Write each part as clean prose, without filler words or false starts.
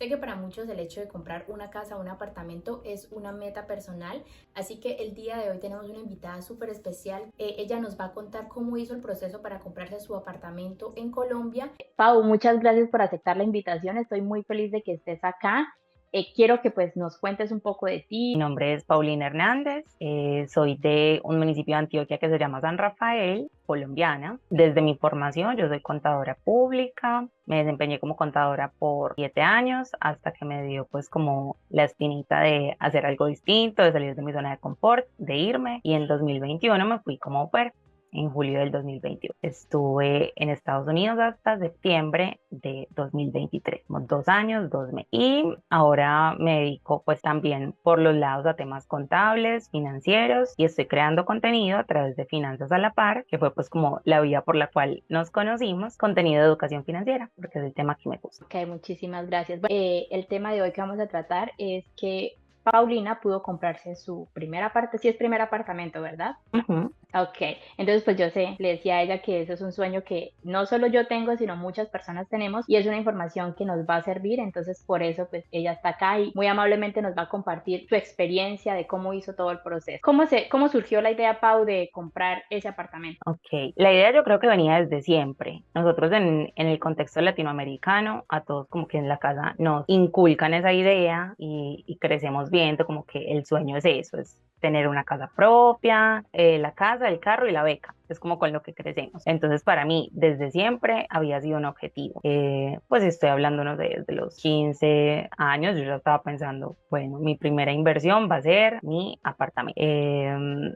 Sé que para muchos el hecho de comprar una casa o un apartamento es una meta personal, así que el día de hoy tenemos una invitada súper especial. Ella nos va a contar cómo hizo el proceso para comprarse su apartamento en Colombia. Pau, muchas gracias por aceptar la invitación. Estoy muy feliz de que estés acá. Quiero que pues nos cuentes un poco de ti. Mi nombre es Paulina Hernández, soy de un municipio de Antioquia que se llama San Rafael, colombiana. Desde mi formación yo soy contadora pública, me desempeñé como contadora por 7 años hasta que me dio pues como la espinita de hacer algo distinto, de salir de mi zona de confort, de irme, y en 2021 me fui como au pair. En julio del 2021. Estuve en Estados Unidos hasta septiembre de 2023, como 2 años, 2 meses. Y ahora me dedico pues también por los lados a temas contables, financieros, y estoy creando contenido a través de Finanzas a la Par, que fue pues como la vía por la cual nos conocimos, contenido de educación financiera, porque es el tema que me gusta. Ok, muchísimas gracias. Bueno, el tema de hoy que vamos a tratar es que Paulina pudo comprarse su primera parte, sí es primer apartamento, ¿verdad? Ujú. Ok, entonces pues yo sé, le decía a ella que eso es un sueño que no solo yo tengo, sino muchas personas tenemos y es una información que nos va a servir, entonces por eso pues ella está acá y muy amablemente nos va a compartir su experiencia de cómo hizo todo el proceso. ¿Cómo surgió la idea, Pau, de comprar ese apartamento? Ok, la idea yo creo que venía desde siempre. Nosotros en el contexto latinoamericano, a todos como que en la casa nos inculcan esa idea y crecemos viendo como que el sueño es eso, es tener una casa propia, la casa, el carro y la beca. Es como con lo que crecemos. Entonces para mí desde siempre había sido un objetivo. Pues estoy hablando no sé, desde los 15 años, yo ya estaba pensando, bueno, mi primera inversión va a ser mi apartamento.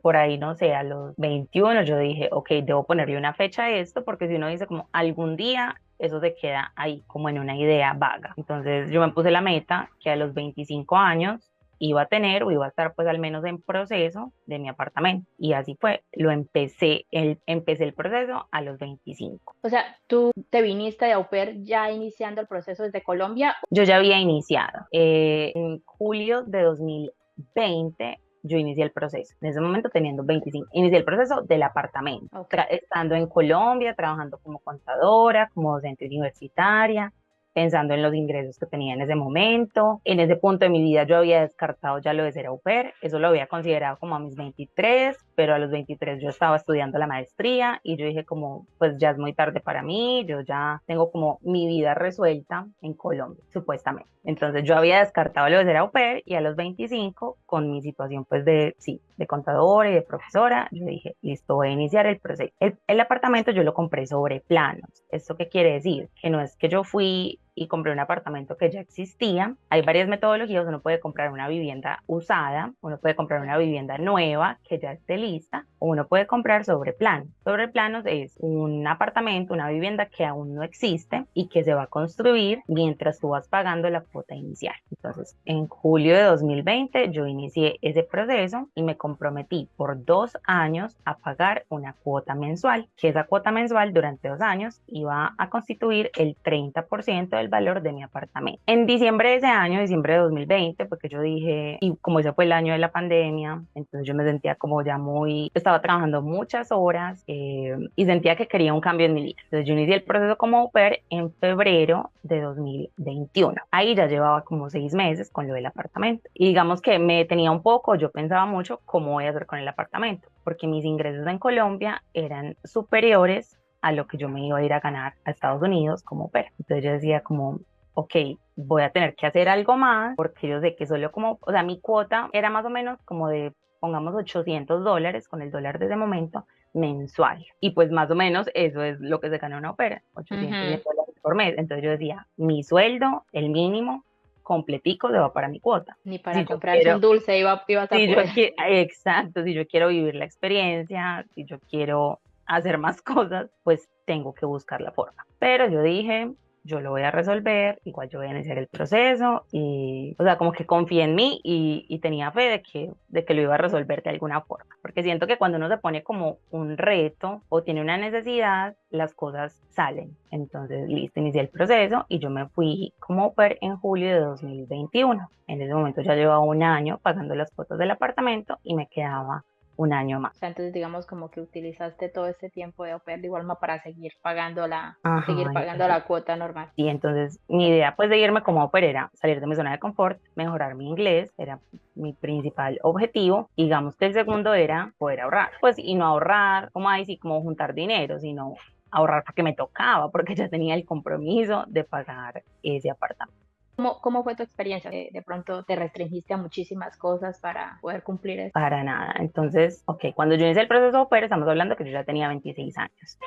Por ahí, no sé, a los 21 yo dije, ok, debo ponerle una fecha a esto, porque si uno dice como algún día, eso se queda ahí como en una idea vaga. Entonces yo me puse la meta que a los 25 años iba a tener o iba a estar pues al menos en proceso de mi apartamento. Y así fue, empecé el proceso a los 25. O sea, tú te viniste de au pair ya iniciando el proceso desde Colombia. Yo ya había iniciado. En julio de 2020 yo inicié el proceso. En ese momento teniendo 25, inicié el proceso del apartamento, Ok. estando en Colombia, trabajando como contadora, como docente universitaria, pensando en los ingresos que tenía en ese momento. En ese punto de mi vida yo había descartado ya lo de ser au pair, eso lo había considerado como a mis 23, pero a los 23 yo estaba estudiando la maestría y yo dije como, pues ya es muy tarde para mí, yo ya tengo como mi vida resuelta en Colombia, supuestamente. Entonces yo había descartado lo de ser au pair y a los 25, con mi situación pues de, sí, de contadora y de profesora, yo dije, listo, voy a iniciar el proceso. El apartamento yo lo compré sobre planos. ¿Esto qué quiere decir? Que no es que yo fui y compré un apartamento que ya existía. Hay varias metodologías, uno puede comprar una vivienda usada, uno puede comprar una vivienda nueva que ya esté lista, o uno puede comprar sobre plano. Sobre planos es un apartamento, una vivienda que aún no existe y que se va a construir mientras tú vas pagando la cuota inicial. Entonces, en julio de 2020 yo inicié ese proceso y me comprometí por 2 años a pagar una cuota mensual, que esa cuota mensual durante 2 años iba a constituir el 30% del valor de mi apartamento. En diciembre de ese año, diciembre de 2020, porque yo dije, y como ese fue el año de la pandemia, entonces yo me sentía como ya muy, estaba trabajando muchas horas y sentía que quería un cambio en mi vida. Entonces yo inicié el proceso como au pair en febrero de 2021. Ahí ya llevaba como 6 meses con lo del apartamento. Y digamos que me tenía un poco, yo pensaba mucho cómo voy a hacer con el apartamento, porque mis ingresos en Colombia eran superiores a lo que yo me iba a ir a ganar a Estados Unidos como au pair. Entonces yo decía como, ok, voy a tener que hacer algo más, porque yo sé que solo como, o sea, mi cuota era más o menos como de, pongamos, $800 con el dólar de ese momento mensual. Y pues más o menos eso es lo que se gana una au pair, 800 Ujú. dólares por mes. Entonces yo decía, mi sueldo, el mínimo, completico, se va para mi cuota. Ni Si para yo comprarse un quiero, dulce ibas a si yo poder. quiero, exacto, si yo quiero vivir la experiencia, si yo quiero hacer más cosas, pues tengo que buscar la forma. Pero yo dije, yo lo voy a resolver, igual yo voy a iniciar el proceso y, o sea, como que confié en mí y tenía fe de que lo iba a resolver de alguna forma. Porque siento que cuando uno se pone como un reto o tiene una necesidad, las cosas salen. Entonces, listo, inicié el proceso y yo me fui como au pair en julio de 2021. En ese momento ya llevaba un año pagando las cuotas del apartamento y me quedaba un año más. O sea, entonces digamos como que utilizaste todo este tiempo de au pair de igual forma para seguir Ajá, pagando entonces, la cuota normal. y entonces mi idea pues de irme como au pair era salir de mi zona de confort, mejorar mi inglés, era mi principal objetivo. Digamos que el segundo era poder ahorrar, pues y no ahorrar como ahí sí como juntar dinero, sino ahorrar porque me tocaba, porque ya tenía el compromiso de pagar ese apartamento. ¿Cómo fue tu experiencia? De pronto te restringiste a muchísimas cosas para poder cumplir eso. Para nada. Entonces, ok, cuando yo inicié el proceso de au pair, estamos hablando que yo ya tenía 26 años.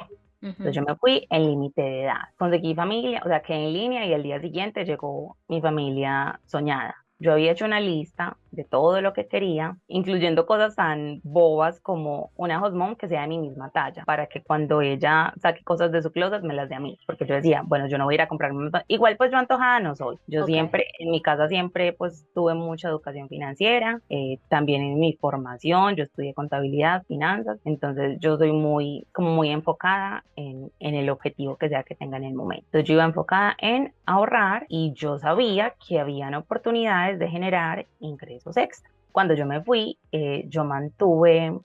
Entonces Ujú. yo me fui en límite de edad. Conseguí familia, o sea, quedé en línea y al día siguiente llegó mi familia soñada. Yo había hecho una lista de todo lo que quería, incluyendo cosas tan bobas como una host mom que sea de mi misma talla, para que cuando ella saque cosas de su closet me las dé a mí. Porque yo decía, bueno, yo no voy a ir a comprarme un montón. Igual pues yo antojada no soy. Yo Ok. siempre, en mi casa siempre pues tuve mucha educación financiera, también en mi formación, yo estudié contabilidad, finanzas, entonces yo soy muy, como muy enfocada en el objetivo que sea que tenga en el momento. Entonces yo iba enfocada en ahorrar y yo sabía que habían oportunidades de generar ingresos extra. Cuando yo me fui, yo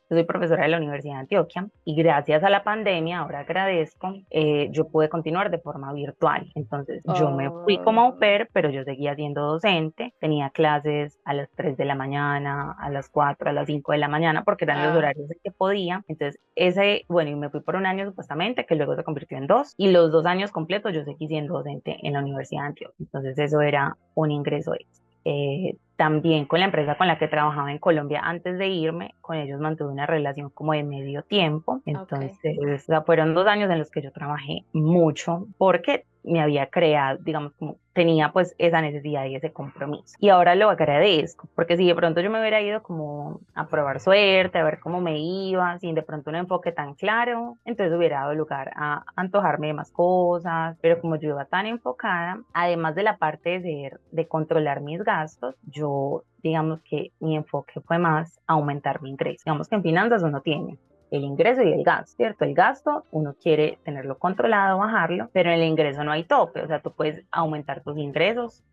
soy profesora de la Universidad de Antioquia y gracias a la pandemia, ahora agradezco, yo pude continuar de forma virtual. Entonces yo me fui como Oh, au pair, pero yo seguía siendo docente, tenía clases a las 3 de la mañana, a las 4, a las 5 de la mañana, porque eran los ah, horarios en que podía. Entonces bueno, y me fui por un año supuestamente, que luego se convirtió en dos, y los 2 años completos yo seguí siendo docente en la Universidad de Antioquia. Entonces eso era un ingreso extra. También con la empresa con la que trabajaba en Colombia antes de irme, con ellos mantuve una relación como de medio tiempo. ok. Entonces, o sea, fueron 2 años en los que yo trabajé mucho porque me había creado, digamos, como tenía pues esa necesidad y ese compromiso. Y ahora lo agradezco, porque si de pronto yo me hubiera ido como a probar suerte, a ver cómo me iba, sin de pronto un enfoque tan claro, entonces hubiera dado lugar a antojarme de más cosas, pero como yo iba tan enfocada, además de la parte de controlar mis gastos, yo digamos que mi enfoque fue más aumentar mi ingreso. Digamos que en finanzas uno tiene el ingreso y el gasto, ¿cierto? El gasto uno quiere tenerlo controlado, bajarlo, pero en el ingreso no hay tope, o sea, tú puedes aumentar tus ingresos,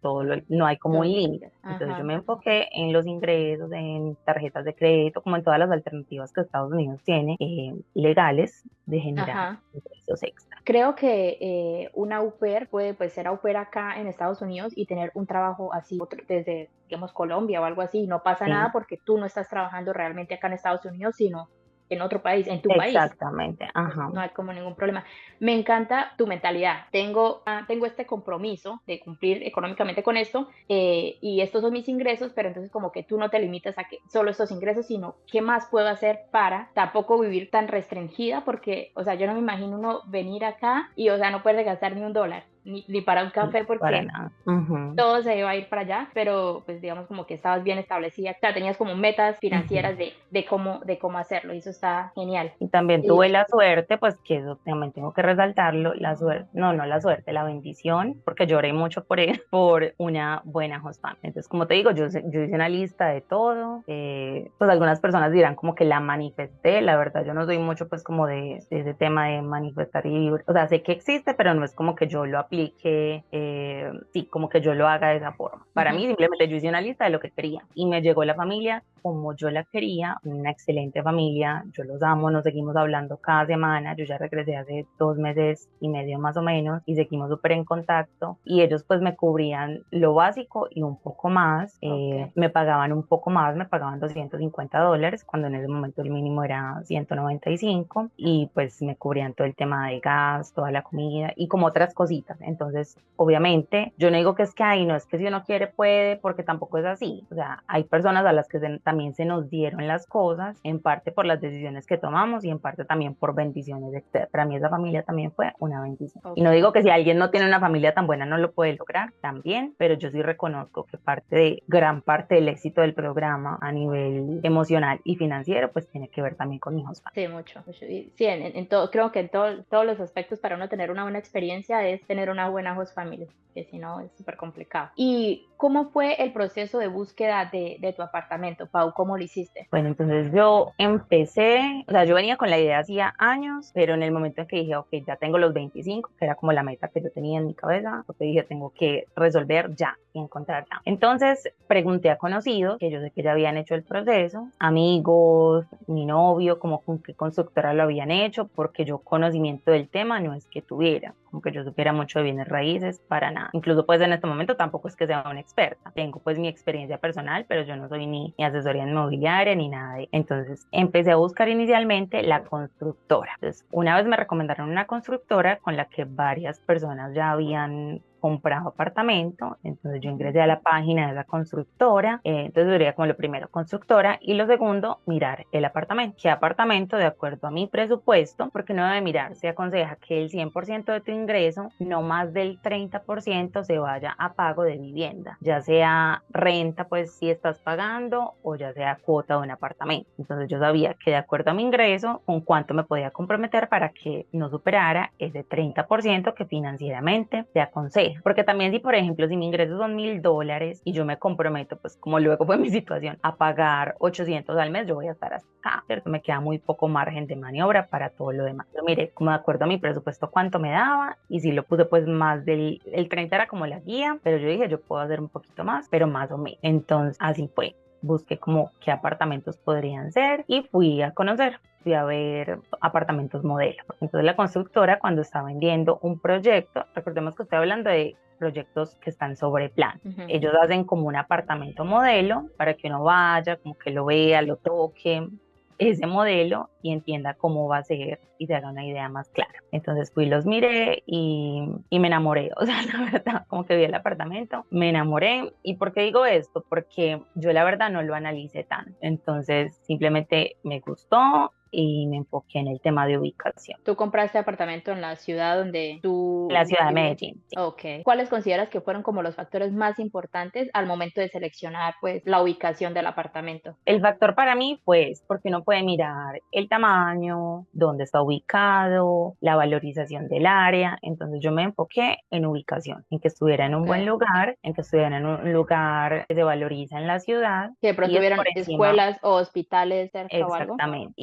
no hay como Todo un lo que límite. quieras. Entonces yo Ajá. me enfoqué en los ingresos, en tarjetas de crédito, como en todas las alternativas que Estados Unidos tiene, legales de generar Ajá. ingresos extra. Creo que una au pair puede pues, ser au pair acá en Estados Unidos y tener un trabajo así desde, digamos, Colombia o algo así. No pasa nada Sí, porque tú no estás trabajando realmente acá en Estados Unidos, sino en otro país, en tu país. exactamente, Entonces, ajá. no hay como ningún problema. Me encanta tu mentalidad. Tengo este compromiso de cumplir económicamente con esto y estos son mis ingresos, pero entonces como que tú no te limitas a que solo estos ingresos, sino qué más puedo hacer para tampoco vivir tan restringida, porque, o sea, yo no me imagino uno venir acá y, o sea, no poder gastar ni un dólar, ni para un café, Para porque nada. Ujú, todo se iba a ir para allá, pero pues digamos como que estabas bien establecida, o sea, tenías como metas ujú. financieras de cómo hacerlo y eso está genial. Y también Y tuve la suerte, pues que eso también tengo que resaltarlo, la suerte, no la suerte, la bendición, porque lloré mucho por él, por una buena host family. Entonces, como te digo, yo hice una lista de todo, pues algunas personas dirán como que la manifesté, la verdad yo no soy mucho pues como de ese tema de manifestar y vibrar. O sea, sé que existe, pero no es como que yo lo aplique, sí, como que yo lo haga de esa forma. Para ujú. mí simplemente yo hice una lista de lo que quería y me llegó la familia como yo la quería, una excelente familia, yo los amo, nos seguimos hablando cada semana, yo ya regresé hace 2 meses y medio más o menos y seguimos súper en contacto y ellos pues me cubrían lo básico y un poco más, Ok, me pagaban un poco más, me pagaban $250 cuando en ese momento el mínimo era 195 y pues me cubrían todo el tema de gas, toda la comida y como otras cositas, entonces obviamente yo no digo que es que ahí no es que si uno quiere puede porque tampoco es así, o sea, hay personas a las que también se nos dieron las cosas, en parte por las decisiones que tomamos y en parte también por bendiciones externas. Para mí esa familia también fue una bendición. Y no ok. digo que si alguien no tiene una familia tan buena no lo puede lograr también, pero yo sí reconozco que gran parte del éxito del programa a nivel emocional y financiero pues tiene que ver también con mi hijos. Sí, mucho, mucho. Y sí, en todo, creo que en todos los aspectos para uno tener una buena experiencia es tener una buena host family, que si no es súper complicado. Y ¿Cómo fue el proceso de búsqueda de tu apartamento, Pau? ¿Cómo lo hiciste? Bueno, entonces yo empecé, o sea, yo venía con la idea hacía años, pero en el momento en que dije, ok, ya tengo los 25, que era como la meta que yo tenía en mi cabeza, porque dije, tengo que resolver ya y encontrar ya. Entonces pregunté a conocidos, que yo sé que ya habían hecho el proceso, amigos, mi novio, como con qué constructora lo habían hecho, porque yo conocimiento del tema no es que tuviera, como que yo supiera mucho de bienes raíces, para nada. Incluso pues en este momento tampoco es que sea una experta, tengo pues mi experiencia personal, pero yo no soy ni asesoría inmobiliaria ni nada de. Entonces empecé a buscar inicialmente la constructora. Entonces una vez me recomendaron una constructora con la que varias personas ya habían comprado apartamento, entonces yo ingresé a la página de la constructora, entonces diría como lo primero, constructora, y lo segundo, mirar el apartamento, qué apartamento de acuerdo a mi presupuesto, porque no debe mirar, se aconseja que el 100% de tu ingreso, no más del 30% se vaya a pago de vivienda, ya sea renta, pues si estás pagando, o ya sea cuota de un apartamento. Entonces yo sabía que de acuerdo a mi ingreso, con cuánto me podía comprometer para que no superara ese 30% que financieramente te aconseja. Porque también si, por ejemplo, si mi ingreso son $1,000 y yo me comprometo, pues como luego fue mi situación, a pagar 800 al mes, yo voy a estar hasta acá, ¿cierto? Me queda muy poco margen de maniobra para todo lo demás. Yo miré como de acuerdo a mi presupuesto cuánto me daba y si lo puse pues más el 30 era como la guía, pero yo dije yo puedo hacer un poquito más, pero más o menos. Entonces así fue. Busqué como qué apartamentos podrían ser y fui a conocer, fui a ver apartamentos modelo. Entonces la constructora cuando está vendiendo un proyecto, recordemos que estoy hablando de proyectos que están sobre plan. Ellos hacen como un apartamento modelo para que uno vaya, como que lo vea, lo toque, ese modelo y entienda cómo va a ser y se haga una idea más clara. Entonces fui, los miré y me enamoré, o sea, la verdad, como que vi el apartamento, me enamoré. ¿Y por qué digo esto? Porque yo la verdad no lo analicé tanto, entonces simplemente me gustó y me enfoqué en el tema de ubicación. ¿Tú compraste apartamento en la ciudad donde En la tú ciudad de vivías? Medellín, sí. Ok. ¿Cuáles consideras que fueron como los factores más importantes al momento de seleccionar pues la ubicación del apartamento? El factor para mí fue porque uno puede mirar el tamaño, dónde está ubicado, la valorización del área. Entonces yo me enfoqué en ubicación, en que estuviera en un buen Ok. lugar, en que estuviera en un lugar que se valoriza en la ciudad Que de pronto y es hubieran por encima. escuelas o hospitales cerca o algo. Exactamente.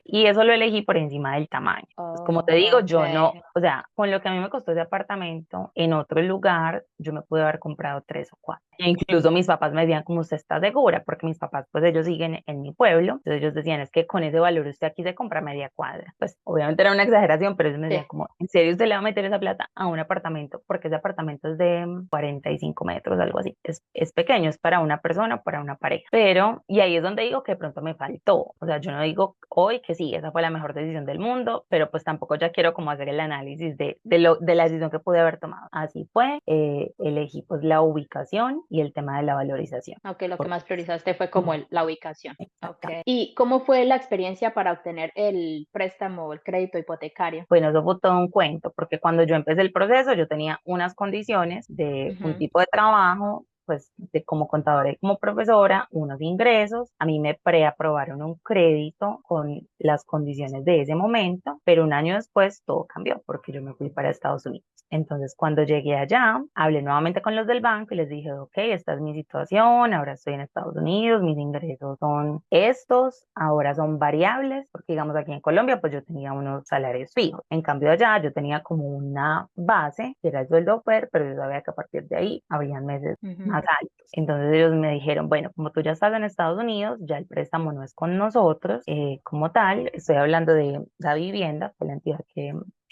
Y eso lo elegí por encima del tamaño. Pues como te Oh, digo, ok. yo no, o sea, con lo que a mí me costó ese apartamento, en otro lugar, yo me pude haber comprado 3 o 4. E incluso mis papás me decían, como usted está segura, porque mis papás, pues ellos siguen en mi pueblo. Entonces ellos decían, es que con ese valor usted aquí se compra media cuadra. Pues obviamente era una exageración, pero ellos me decían Sí. como, ¿en serio usted le va a meter esa plata a un apartamento? Porque ese apartamento es de 45 metros, algo así. Es pequeño, es para una persona o para una pareja. Pero, y ahí es donde digo que de pronto me faltó. O sea, yo no digo hoy que sí, esa fue la mejor decisión del mundo, pero pues tampoco ya quiero como hacer el análisis de la decisión que pude haber tomado. Así fue, elegí pues la ubicación y el tema de la valorización. Ok, lo que Porque, más priorizaste fue como la ubicación. Ok. exactamente. ¿Y cómo fue la experiencia para obtener el préstamo o el crédito hipotecario? Bueno, eso fue todo un cuento, porque cuando yo empecé el proceso yo tenía unas condiciones de un Ujú. tipo de trabajo, pues de como contadora y como profesora, unos ingresos. A mí me preaprobaron un crédito con las condiciones de ese momento, pero un año después todo cambió porque yo me fui para Estados Unidos. Entonces, cuando llegué allá, hablé nuevamente con los del banco y les dije, ok, esta es mi situación, ahora estoy en Estados Unidos, mis ingresos son estos, ahora son variables, porque digamos aquí en Colombia, pues yo tenía unos salarios fijos. En cambio allá yo tenía como una base, que era el sueldo au pair, pero yo sabía que a partir de ahí habrían meses Ujú. más altos. Entonces ellos me dijeron, bueno, como tú ya estás en Estados Unidos, ya el préstamo no es con nosotros como tal, estoy hablando de la vivienda, fue la entidad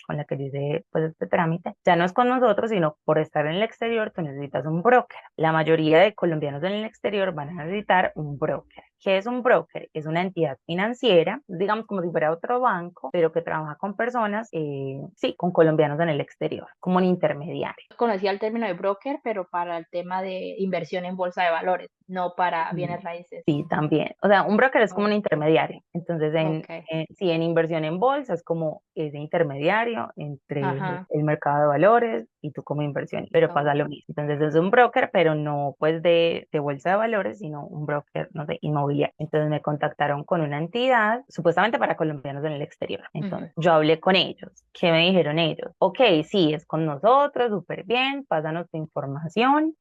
con la que yo hice pues este trámite, ya no es con nosotros, sino por estar en el exterior, tú necesitas un broker. La mayoría de colombianos en el exterior van a necesitar un broker. ¿Qué es un broker? Es una entidad financiera, digamos como si fuera otro banco, pero que trabaja con personas, sí, con colombianos en el exterior, como un intermediario. Conocía el término de broker, pero para el tema de inversión en bolsa de valores, no para Mm, bienes raíces. sí, también. O sea, un broker es como un Ok, intermediario. Entonces, ok. sí, en inversión en bolsa es como ese intermediario entre Ajá. el mercado de valores y tú como inversión, pero pasa Oh, lo mismo. Entonces, es un broker, pero no pues de bolsa de valores, sino un broker, no sé, inmobiliario inmobiliaria. Entonces me contactaron con una entidad, supuestamente para colombianos en el exterior. Entonces yo hablé con ellos. ¿Qué me dijeron ellos? Ok, sí, es con nosotros, súper bien, pásanos tu información,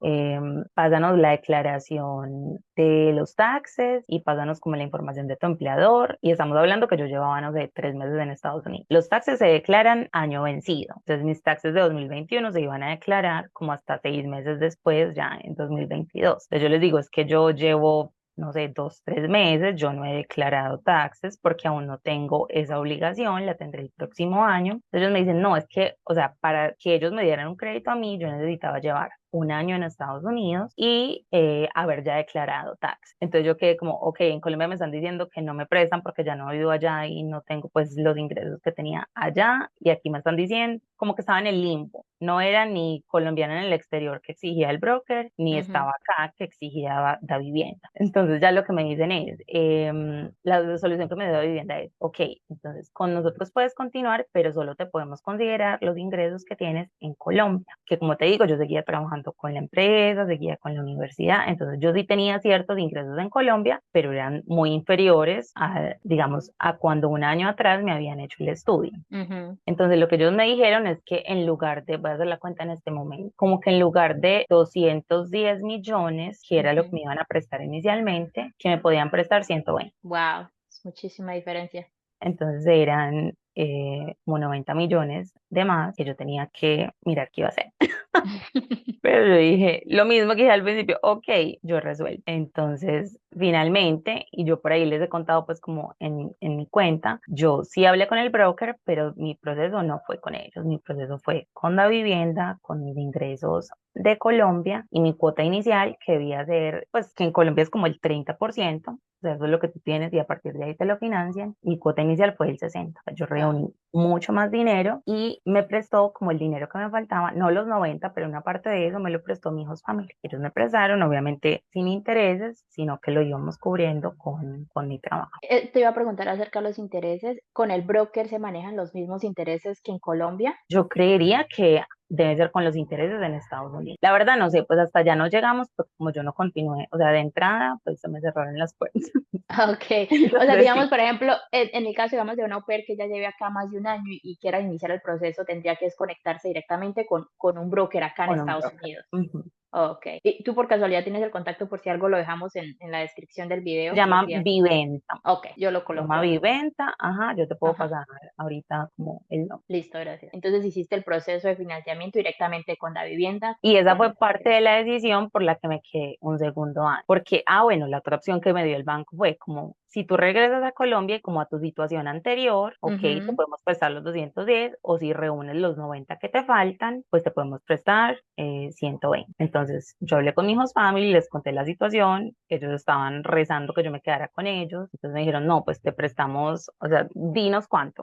pásanos la declaración de los taxes y pásanos como la información de tu empleador. Y estamos hablando que yo llevaba, no sé, 3 meses en Estados Unidos. Los taxes se declaran año vencido. Entonces mis taxes de 2021 se iban a declarar como hasta 6 meses después, ya en 2022. Entonces yo les digo, es que yo llevo, no sé, 2, 3 meses, yo no he declarado taxes porque aún no tengo esa obligación, la tendré el próximo año. Entonces ellos me dicen, no, es que, o sea, para que ellos me dieran un crédito a mí, yo necesitaba llevar un año en Estados Unidos y haber ya declarado tax. Entonces yo quedé como, ok, en Colombia me están diciendo que no me prestan porque ya no he vivido allá y no tengo pues los ingresos que tenía allá, y aquí me están diciendo como que estaba en el limbo. No era ni colombiana en el exterior que exigía el broker, ni estaba acá que exigía la vivienda. Entonces ya lo que me dicen es, la solución que me dio la vivienda es, ok, entonces con nosotros puedes continuar, pero solo te podemos considerar los ingresos que tienes en Colombia, que como te digo, yo seguía trabajando con la empresa, seguía con la universidad, entonces yo sí tenía ciertos ingresos en Colombia, pero eran muy inferiores a, digamos, a cuando un año atrás me habían hecho el estudio. Entonces lo que ellos me dijeron es que en lugar de, voy a hacer la cuenta en este momento, como que en lugar de 210 millones, que era lo que me iban a prestar inicialmente, que me podían prestar 120. Wow, es muchísima diferencia. Entonces eran como 90 millones de más que yo tenía que mirar qué iba a hacer. Pero yo dije, lo mismo que dije al principio, ok, yo resuelvo. Entonces, finalmente, y yo por ahí les he contado pues como en mi cuenta, yo sí hablé con el broker, pero mi proceso no fue con ellos, mi proceso fue con la vivienda, con mis ingresos de Colombia y mi cuota inicial que debía ser, pues que en Colombia es como el 30%, o sea, eso es lo que tú tienes y a partir de ahí te lo financian. Mi cuota inicial fue el 60%. Yo reuní mucho más dinero y me prestó como el dinero que me faltaba, no los 90, pero una parte de eso me lo prestó mi hijos familia. Ellos me prestaron, obviamente sin intereses, sino que lo íbamos cubriendo con mi trabajo. Te iba a preguntar acerca de los intereses. ¿Con el broker se manejan los mismos intereses que en Colombia? Yo creería que debe ser con los intereses en Estados Unidos. La verdad no sé, pues hasta allá no llegamos, pues como yo no continué, o sea, de entrada, pues se me cerraron las puertas. Ok, o sea, Entonces digamos, sí, por ejemplo, en el caso, digamos, de una au pair que ya lleve acá más de un año y quiera iniciar el proceso, tendría que desconectarse directamente con un broker acá en con un Estados broker. Unidos. Ujú. Ok. ¿Y tú por casualidad tienes el contacto por si algo lo dejamos en la descripción del Se video? Por llama si Viventa. Ok, yo lo Se llama coloco. Viventa, ajá, yo te puedo Ajá, pasar ahorita como el nombre. listo, gracias. Entonces hiciste el proceso de financiamiento directamente con la vivienda, Y esa con fue el... parte de la decisión por la que me quedé un segundo año. Porque, bueno, la otra opción que me dio el banco fue como, si tú regresas a Colombia y como a tu situación anterior, ok, te Ujú. podemos prestar los 210, o si reúnes los 90 que te faltan, pues te podemos prestar 120. Entonces, yo hablé con mi host family, les conté la situación, ellos estaban rezando que yo me quedara con ellos, entonces me dijeron, no, pues te prestamos, o sea, dinos cuánto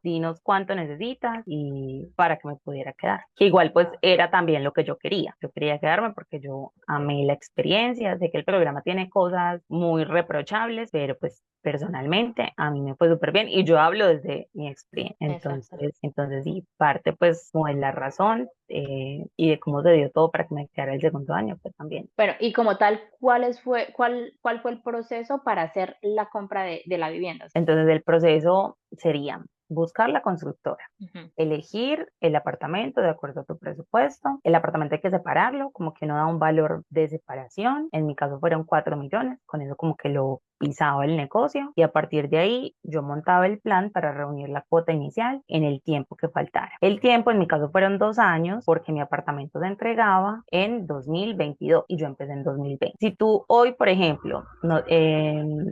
necesitas y para que me pudiera quedar. Que igual pues era también lo que yo quería quedarme porque yo amé la experiencia, sé que el programa tiene cosas muy reprochables, pero pues personalmente a mí me fue súper bien y yo hablo desde mi experiencia. Exacto. Entonces sí, parte pues como de la razón y de cómo se dio todo para que me quedara el segundo año, pues también. Bueno, y como tal, cuál fue el proceso para hacer la compra de la vivienda? Entonces el proceso sería buscar la constructora, Ujú. elegir el apartamento de acuerdo a tu presupuesto. El apartamento hay que separarlo, como que no da un valor de separación. En mi caso fueron 4 millones, con eso como que lo pisaba el negocio y a partir de ahí yo montaba el plan para reunir la cuota inicial en el tiempo que faltara. El tiempo en mi caso fueron 2 años porque mi apartamento se entregaba en 2022 y yo empecé en 2020. Si tú hoy, por ejemplo, no,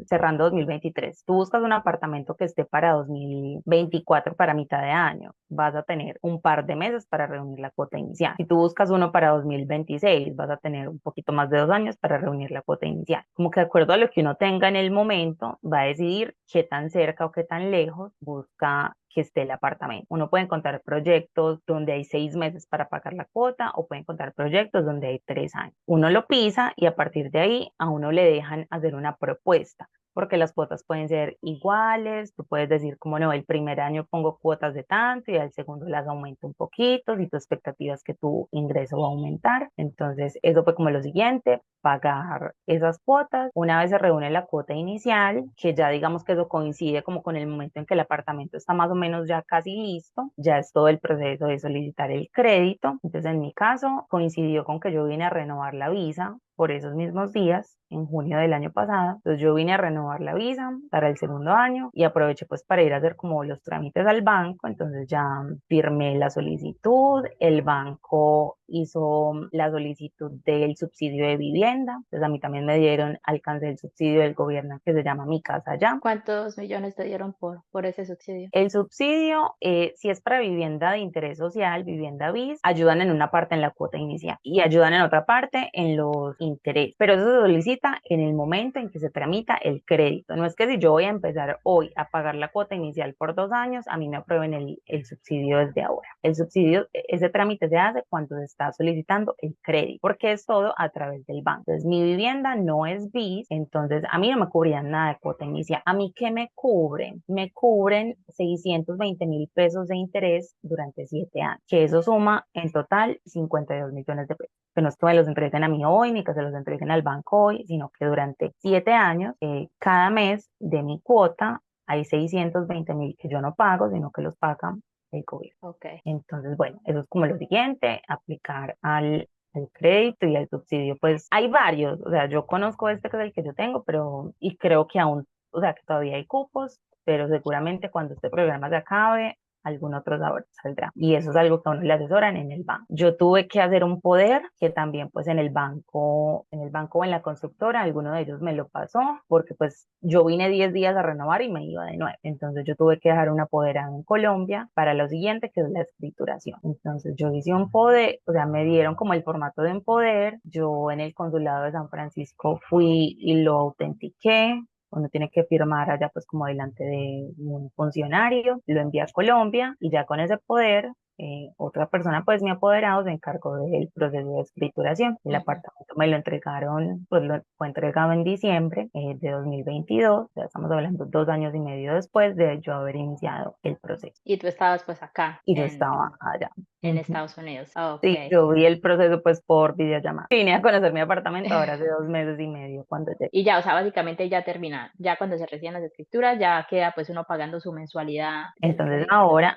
cerrando 2023, tú buscas un apartamento que esté para 2024, para mitad de año, vas a tener un par de meses para reunir la cuota inicial. Si tú buscas uno para 2026, vas a tener un poquito más de 2 años para reunir la cuota inicial. Como que de acuerdo a lo que uno tenga en el momento, va a decidir qué tan cerca o qué tan lejos busca que esté el apartamento. Uno puede encontrar proyectos donde hay 6 meses para pagar la cuota o puede encontrar proyectos donde hay 3 años. Uno lo pisa y a partir de ahí a uno le dejan hacer una propuesta, porque las cuotas pueden ser iguales, tú puedes decir como no, el primer año pongo cuotas de tanto y al segundo las aumento un poquito, si tu expectativa es que tu ingreso va a aumentar. Entonces, eso fue como lo siguiente, pagar esas cuotas. Una vez se reúne la cuota inicial, que ya digamos que eso coincide como con el momento en que el apartamento está más o menos ya casi listo, ya es todo el proceso de solicitar el crédito. Entonces, en mi caso, coincidió con que yo vine a renovar la visa por esos mismos días, en junio del año pasado. Entonces yo vine a renovar la visa para el segundo año y aproveché pues para ir a hacer como los trámites al banco. Entonces ya firmé la solicitud, el banco hizo la solicitud del subsidio de vivienda. Entonces a mí también me dieron, alcancé el subsidio del gobierno que se llama Mi Casa Ya. ¿Cuántos millones te dieron por ese subsidio? El subsidio, si es para vivienda de interés social, vivienda BIS, ayudan en una parte en la cuota inicial y ayudan en otra parte en los intereses. Pero eso se solicita en el momento en que se tramita el crédito. No es que si yo voy a empezar hoy a pagar la cuota inicial por 2 años, a mí me aprueben el subsidio desde ahora. El subsidio, ese trámite se hace cuando se está solicitando el crédito, porque es todo a través del banco. Entonces, mi vivienda no es BIS, entonces a mí no me cubrían nada de cuota inicial. ¿A mí qué me cubren? Me cubren 620.000 pesos de interés durante 7 años, que eso suma en total 52 millones de pesos. Que no es que me los entreguen a mí hoy, ni que se los entreguen al banco hoy, sino que durante 7 años, cada mes de mi cuota, hay 620.000 que yo no pago, sino que los pagan el gobierno. Okay. Entonces, bueno, eso es como lo siguiente, aplicar al crédito y al subsidio. Pues hay varios, o sea, yo conozco este que es el que yo tengo, pero, y creo que aún, o sea, que todavía hay cupos, pero seguramente cuando este programa se acabe, algún otro saldrá. Y eso es algo que a uno le asesoran en el banco. Yo tuve que hacer un poder que también pues en el banco o en la constructora, alguno de ellos me lo pasó, porque pues yo vine 10 días a renovar y me iba de nuevo. Entonces yo tuve que dejar un apoderado en Colombia para lo siguiente, que es la escrituración. Entonces yo hice un poder, o sea, me dieron como el formato de un poder. Yo en el consulado de San Francisco fui y lo autentiqué. Uno tiene que firmar allá pues como delante de un funcionario, lo envía a Colombia y ya con ese poder, otra persona pues mi apoderado se encargó del proceso de escrituración. El apartamento me lo entregaron, pues lo fue entregado en diciembre de 2022, ya estamos hablando 2 años y medio después de yo haber iniciado el proceso. Y tú estabas pues acá Y yo estaba allá. en Ujú. Estados Unidos. Sí, Okay. yo vi el proceso pues por videollamada. Vine a conocer mi apartamento ahora hace 2 meses y medio cuando llegué. Y ya, o sea, básicamente ya termina, ya cuando se reciben las escrituras, ya queda pues uno pagando su mensualidad del Entonces crédito. ahora,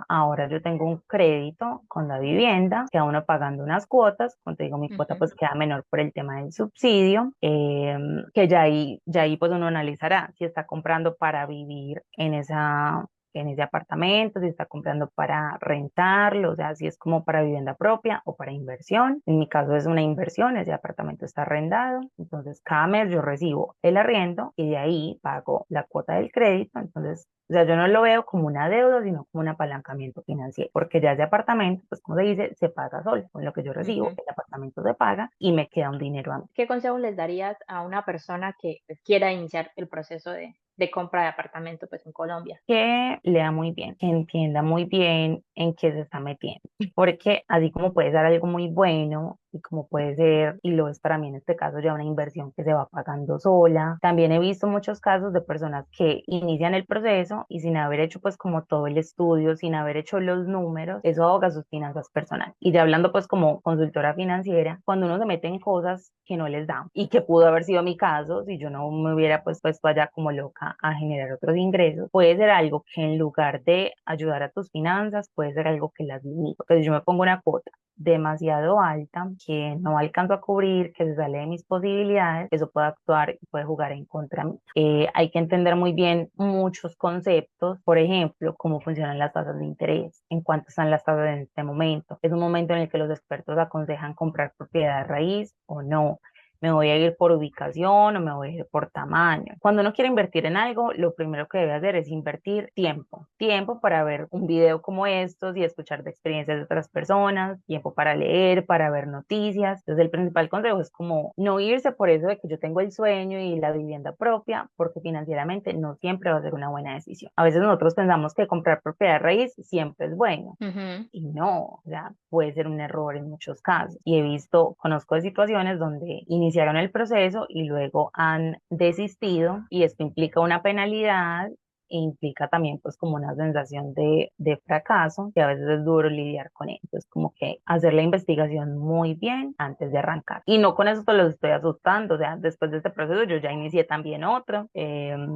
ahora yo tengo un crédito con la vivienda, queda uno pagando unas cuotas, como te digo, mi cuota pues queda menor por el tema del subsidio, que ya ahí pues uno analizará si está comprando para vivir en ese apartamento, si está comprando para rentarlo, o sea, si es como para vivienda propia o para inversión. En mi caso es una inversión, ese apartamento está arrendado, entonces cada mes yo recibo el arriendo y de ahí pago la cuota del crédito. Entonces, o sea, yo no lo veo como una deuda, sino como un apalancamiento financiero, porque ya ese apartamento, pues como se dice, se paga solo. Con lo que yo recibo, el apartamento se paga y me queda un dinero a mí. ¿Qué consejo les darías a una persona que pues, quiera iniciar el proceso de compra de apartamento pues en Colombia? Que lea muy bien, que entienda muy bien en qué se está metiendo, porque así como puede ser algo muy bueno y como puede ser, y lo es para mí en este caso, ya una inversión que se va pagando sola. También he visto muchos casos de personas que inician el proceso y sin haber hecho pues como todo el estudio, sin haber hecho los números, eso ahoga sus finanzas personales. Y ya hablando pues como consultora financiera, cuando uno se mete en cosas que no les dan y que pudo haber sido mi caso, si yo no me hubiera pues puesto allá como loca a generar otros ingresos, puede ser algo que en lugar de ayudar a tus finanzas, puede ser algo que las limita. Porque si yo me pongo una cuota demasiado alta que no alcanzo a cubrir, que se sale de mis posibilidades, eso puede actuar y puede jugar en contra mí. Hay que entender muy bien muchos conceptos, por ejemplo, cómo funcionan las tasas de interés, en cuánto están las tasas en este momento. Es un momento en el que los expertos aconsejan comprar propiedad de raíz o no. Me voy a ir por ubicación o me voy a ir por tamaño. Cuando uno quiere invertir en algo, lo primero que debe hacer es invertir tiempo. Tiempo para ver un video como estos y escuchar de experiencias de otras personas, tiempo para leer, para ver noticias. Entonces el principal consejo es como no irse por eso de que yo tengo el sueño y la vivienda propia, porque financieramente no siempre va a ser una buena decisión. A veces nosotros pensamos que comprar propiedad raíz siempre es bueno. Y no, o sea, puede ser un error en muchos casos. Y conozco de situaciones donde inicialmente iniciaron el proceso y luego han desistido, y esto implica una penalidad e implica también pues como una sensación de fracaso, que a veces es duro lidiar con él. Entonces como que hacer la investigación muy bien antes de arrancar. Y no con eso pues los estoy asustando, o sea, después de este proceso yo ya inicié también otro,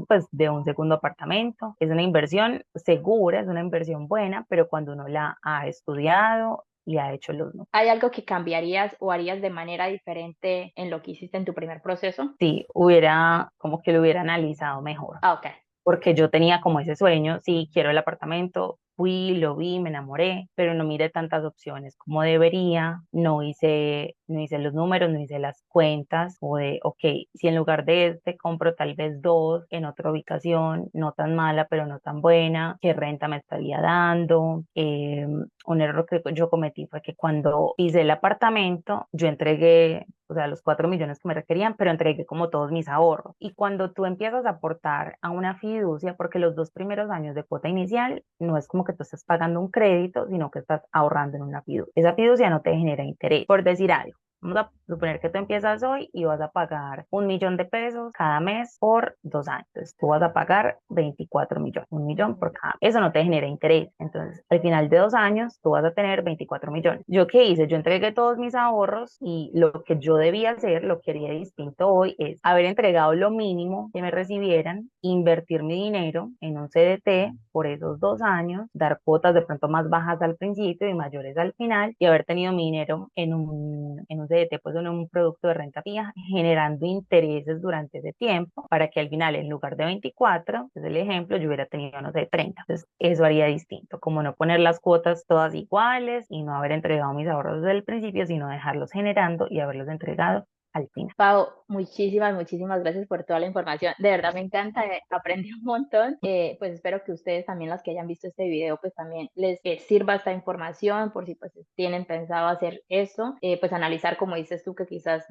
pues de un segundo apartamento. Es una inversión segura, es una inversión buena, pero cuando uno la ha estudiado y ha hecho los números. ¿Hay algo que cambiarías o harías de manera diferente en lo que hiciste en tu primer proceso? Sí, hubiera como que lo hubiera analizado mejor, Ah, ok. porque yo tenía como ese sueño, sí, quiero el apartamento, fui, lo vi, me enamoré, pero no miré tantas opciones como debería, no hice los números, no hice las cuentas, o de, ok, si en lugar de este compro tal vez dos en otra ubicación, no tan mala, pero no tan buena, qué renta me estaría dando. Un error que yo cometí fue que cuando hice el apartamento, yo entregué, o sea, los 4 millones que me requerían, pero entregué como todos mis ahorros. Y cuando tú empiezas a aportar a una fiducia, porque los 2 primeros años de cuota inicial no es como que tú estés pagando un crédito, sino que estás ahorrando en una fiducia. Esa fiducia no te genera interés, por decir algo. Vamos a suponer que tú empiezas hoy y vas a pagar 1 millón de pesos cada mes por 2 años. Entonces tú vas a pagar 24 millones, 1 millón por cada mes. Eso no te genera interés. Entonces al final de 2 años tú vas a tener 24 millones. ¿Yo qué hice? Yo entregué todos mis ahorros y lo que yo debía hacer, lo que haría distinto hoy es haber entregado lo mínimo que me recibieran, invertir mi dinero en un CDT por esos 2 años, dar cuotas de pronto más bajas al principio y mayores al final, y haber tenido mi dinero en un CDT, pues en un producto de renta fija, generando intereses durante ese tiempo, para que al final, en lugar de 24, es el ejemplo, yo hubiera tenido, no sé, 30. Entonces, eso haría distinto, como no poner las cuotas todas iguales y no haber entregado mis ahorros desde el principio, sino dejarlos generando y haberlos entregado al final. Pau, muchísimas, muchísimas gracias por toda la información. De verdad me encanta, aprendí un montón. Pues espero que ustedes también, las que hayan visto este video, pues también les sirva esta información por si pues tienen pensado hacer esto. Pues analizar, como dices tú, que quizás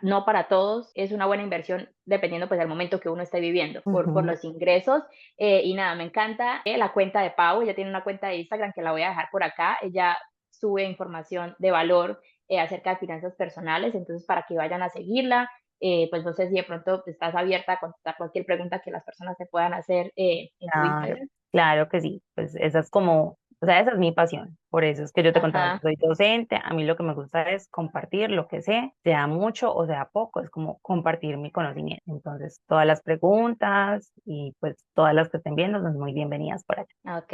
no para todos es una buena inversión dependiendo pues del momento que uno esté viviendo, por Ujú. los ingresos. Y nada, me encanta la cuenta de Pau. Ella tiene una cuenta de Instagram que la voy a dejar por acá. Ella sube información de valor acerca de finanzas personales, entonces para que vayan a seguirla. Pues no sé si de pronto estás abierta a contestar cualquier pregunta que las personas te puedan hacer en tu Claro, Instagram. claro que sí, pues esa es como, o sea, esa es mi pasión, por eso es que yo te contaba, yo Ajá. soy docente, a mí lo que me gusta es compartir lo que sé, sea mucho o sea poco, es como compartir mi conocimiento. Entonces, todas las preguntas y pues todas las que estén viendo son muy bienvenidas por acá. Ok.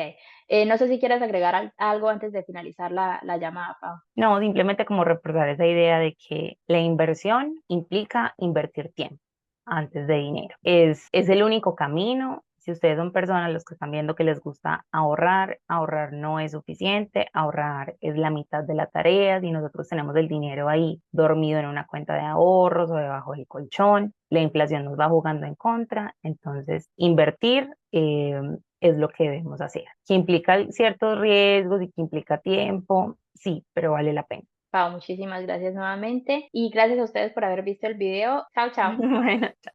No sé si quieres agregar algo antes de finalizar la llamada, Pau. No, simplemente como recordar esa idea de que la inversión implica invertir tiempo antes de dinero. Es el único camino. Si ustedes son personas los que están viendo que les gusta ahorrar, ahorrar no es suficiente, ahorrar es la mitad de la tarea. Si nosotros tenemos el dinero ahí dormido en una cuenta de ahorros o debajo del colchón, la inflación nos va jugando en contra. Entonces, invertir es lo que debemos hacer. Que implica ciertos riesgos y que implica tiempo, sí, pero vale la pena. Pau, muchísimas gracias nuevamente y gracias a ustedes por haber visto el video. Chao, chao. Bueno,